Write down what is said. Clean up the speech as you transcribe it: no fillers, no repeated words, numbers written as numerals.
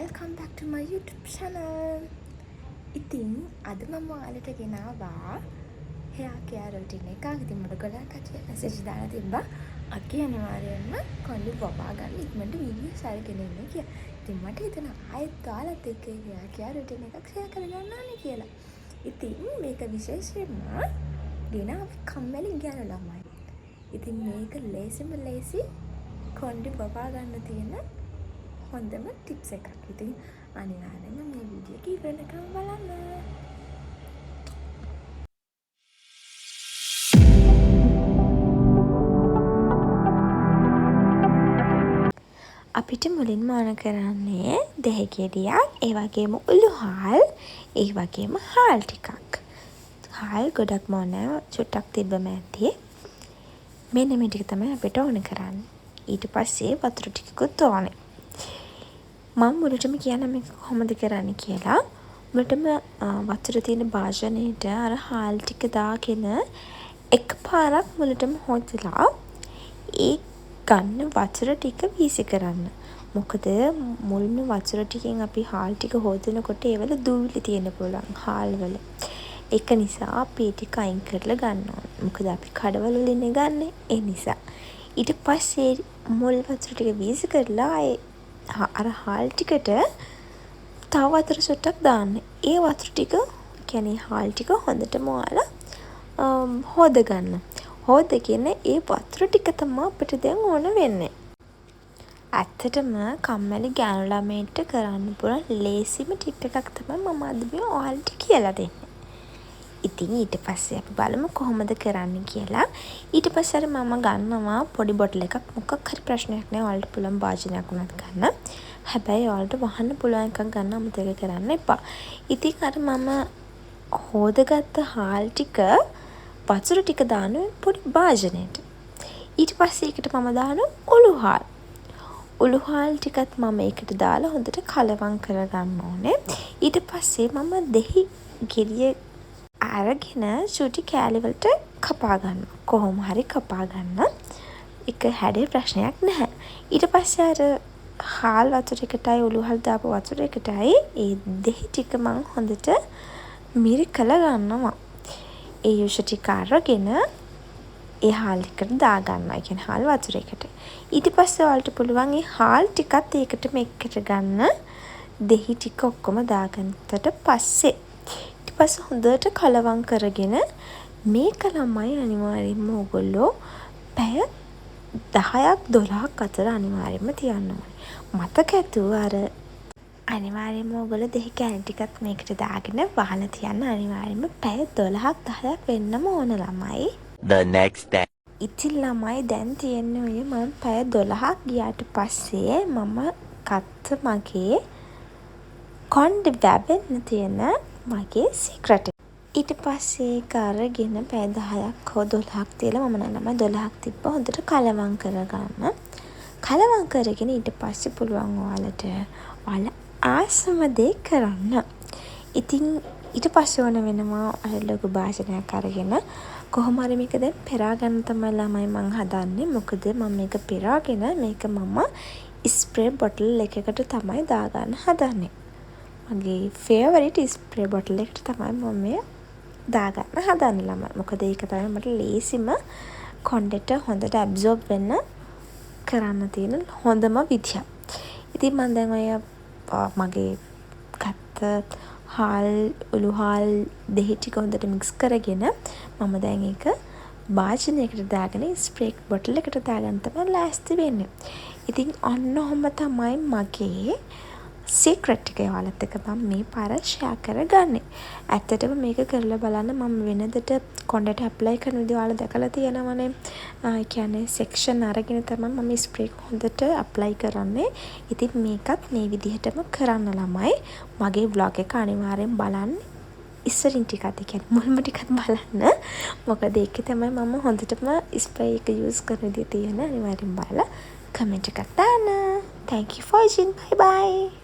welcome back to my YouTube channel. ඉතින් අද මම ඔයාලට ගෙනාවා hair care routine එකක්. ඉතින් මට ගොඩක් කට්ටිය message දාලා තිබ්බා අකි අනිවාර්යයෙන්ම කොණ්ඩේ වපා ගන්න ඉක්මනට වීඩියෝස් අරගෙන ඉන්න කියලා. ඉතින් මට හිතුණා ආයෙත් ඔයාලත් එක්ක hair care routine එකක් share කරගන්න ඕනේ කියලා. ඉතින් මේක විශේෂයෙන්ම දිනා කම්මැලි ගෑනු ළමයි. ඉතින් මේක ලේසි කොණ්ඩේ වපා ගන්න තියෙන හොඳම ටිප්ස් එකක්. ඉතින් අනිවාර්යෙන්ම මේ වීඩියෝ එක ඉවරනකම් බලන්න. අපිට මුලින්ම ඕන කරන්නේ දෙහි ගෙඩියක්, ඒ වගේම උළුහල්, ඒ වගේම හාල් ටිකක්. හාල් ගොඩක් මොන චුට්ටක් තිබ්බම ඇති. මෙන්න මේ ටික තමයි අපිට ඕන කරන්නේ. ඊට පස්සේ වතුර ටිකකුත් ඕනේ. මම මුලටම කියන්න මේක කොහොමද කරන්නේ කියලා. මුලටම වතුර තියෙන භාජනයට අර හාල් ටික දාගෙන එකපාරක් මුලටම හොදලා ඒ ගන්න වතුර ටික වීසි කරන්න. මොකද මුල්ම වතුර ටිකෙන් අපි හාල් ටික හොදනකොට ඒවල දූවිලි තියෙන්න පුළුවන් හාල් වල. ඒක නිසා අපි ටික අයින් කරලා ගන්න ඕන. මොකද අපි කඩවල වලින් ගන්නෙ. ඒ නිසා ඊට පස්සේ මුල් වතුර ටික වීසි කරලා අර හාල් ටිකට තව වතුර සොට්ටක් දාන්න. ඒ වතුර ටික කියන්නේ හාල් ටික හොඳටම ඔයාලා හොද ගන්න. හොදගෙන ඒ වතුර ටික තමයි අපිට දැන් ඕන වෙන්නේ. ඇත්තටම කම්මැලි ගෑනු ළමයින්ට කරන්න පුළුවන් ලේසිම ටිප් එකක් තමයි මම අද මේ ඔයාලට කියලා දෙන්නේ. ඉතින් ඊට පස්සේ අපි බලමු කොහොමද කරන්න කියලා. ඊට පස්සේ අර මම ගන්නවා පොඩි බොටල් එකක්. මොකක් හරි ප්‍රශ්නයක් නෑ. ඔයාලට පුළුවන් භාජනයක් උනත් ගන්න. හැබැයි ඔයාලට වහන්න පුළුවන් එකක් ගන්න අමතක කරන්න එපා. ඉතින් අර මම හොදගත්ත හාල් ටික වතුර ටික දාන පොඩි භාජනයට. ඊට පස්සේ ඒකට මම දානවා උළුහල්. උළුහල් ටිකත් මම ඒකට දාලා හොඳට කලවම් කරගන්න ඕනේ. ඊට පස්සේ මම දෙහි ගෙඩිය අරගෙන චුටි කෑලි වලට කපා ගන්නවා. කොහොම හරි කපා ගන්න. ඒක හැඩේ ප්‍රශ්නයක් නැහැ. ඊට පස්සේ අර හාල් වතුර එකටයි උළුහල් දාපු වතුර එකටයි ඒ දෙහි ටික මම හොඳට මිරිකලා ගන්නවා. ඒ යුෂ ටික අරගෙන ඒ හාල් එකට දා ගන්නවා. ඒ කියන්නේ හාල් වතුර එකට. ඊට පස්සේ ඔයාලට පුළුවන් මේ හාල් ටිකත් ඒකටම එක්කට ගන්න. දෙහි ටික ඔක්කොම දාගත්තට පස්සේ ඊට පස්සේ හොඳට කලවම් කරගෙන මේක ළමයි අනිවාර්යයෙන්ම ඔයගොල්ලෝ පැය 10ක් 12ක් අතර අනිවාර්යයෙන්ම තියන්න ඕනේ. මතක ඇතුව අර අනිවාර්යයෙන්ම ඔයගොල්ලෝ දෙහි කෑලි ටිකත් මේකට දාගෙන වහලා තියන්න. අනිවාර්යයෙන්ම පැය 12ක් 10ක් වෙන්නම ඕන ළමයි. The next day. ඉතින් ළමයි දැන් තියෙන්නේ ඔය මම පැය 12ක් ගියාට පස්සේ මම ගත්ත මගේ කොණ්ඩේ වැවෙන්න තියෙන මගේ සීක්‍රට් එක. ඊට පස්සේ ඒක අරගෙන පැය 10ක් හෝ 12ක් තියලා මම නම් 12ක් තිබ්බ හොඳට කලවම් කරගන්න. කලවම් කරගෙන ඊට පස්සේ පුළුවන් ඔයාලට ඔයාලා ආසම දේ කරන්න. ඉතින් ඊට පස්සේ ඕන වෙනවා අර ලොකු භාජනයක් අරගෙන කොහොම හරි මේක දැන් පෙරා ගන්න තමයි ළමයි මං හදන්නේ. මොකද මම මේක පෙරාගෙන මේක මම ස්ප්‍රේ බොටල් එකකට තමයි දාගන්න හදන්නේ. මගේ ෆේවරිට් ස්ප්‍රේ බොටල් එකට තමයි මම මේ දාගන්න හදන්නේ ළමයි. මොකද ඒක තමයි මට ලේසිම කොණ්ඩේට හොඳට ඇබ්සෝබ් වෙන්න කරන්න තියෙන හොඳම විදිය. ඉතින් මම දැන් ඔය මගේ ගත්ත හාල් උළුහල් දෙහි ටික හොඳට මික්ස් කරගෙන මම දැන් ඒක භාජනයකට දාගෙන ස්ප්‍රේ බොටල් එකට දාගන්න තමයි ලෑස්ති වෙන්නේ. ඉතින් ඔන්න ඔහොම තමයි මගේ සීක්‍රට් එක ඔයාලත් එක්ක මම මේ පාර ෂෙයා කරගන්නේ. ඇත්තටම මේක කරලා බලන්න. මම වෙනදට කොණ්ඩේට ඇප්ලයි කරන විදිහ ඔයාලා දැකලා තියෙනවනේ. ඒ කියන්නේ සෙක්ෂන් අරගෙන තමයි මම ස්ප්‍රේ හොඳට ඇප්ලයි කරන්නේ. ඉතින් මේකත් මේ විදිහටම කරන්න ළමයි. මගේ vlog එක අනිවාර්යෙන් බලන්න. ඉස්සරින් ටිකත් ඒ කියන්නේ මුල්ම ටිකත් බලන්න. මොකද ඒකේ තමයි මම හොඳටම ස්ප්‍රේ එක යූස් කරන විදිහ තියෙන. අනිවාර්යෙන් බලලා කමෙන්ට් එකක් දාන්න. Thank you for watching. Bye bye.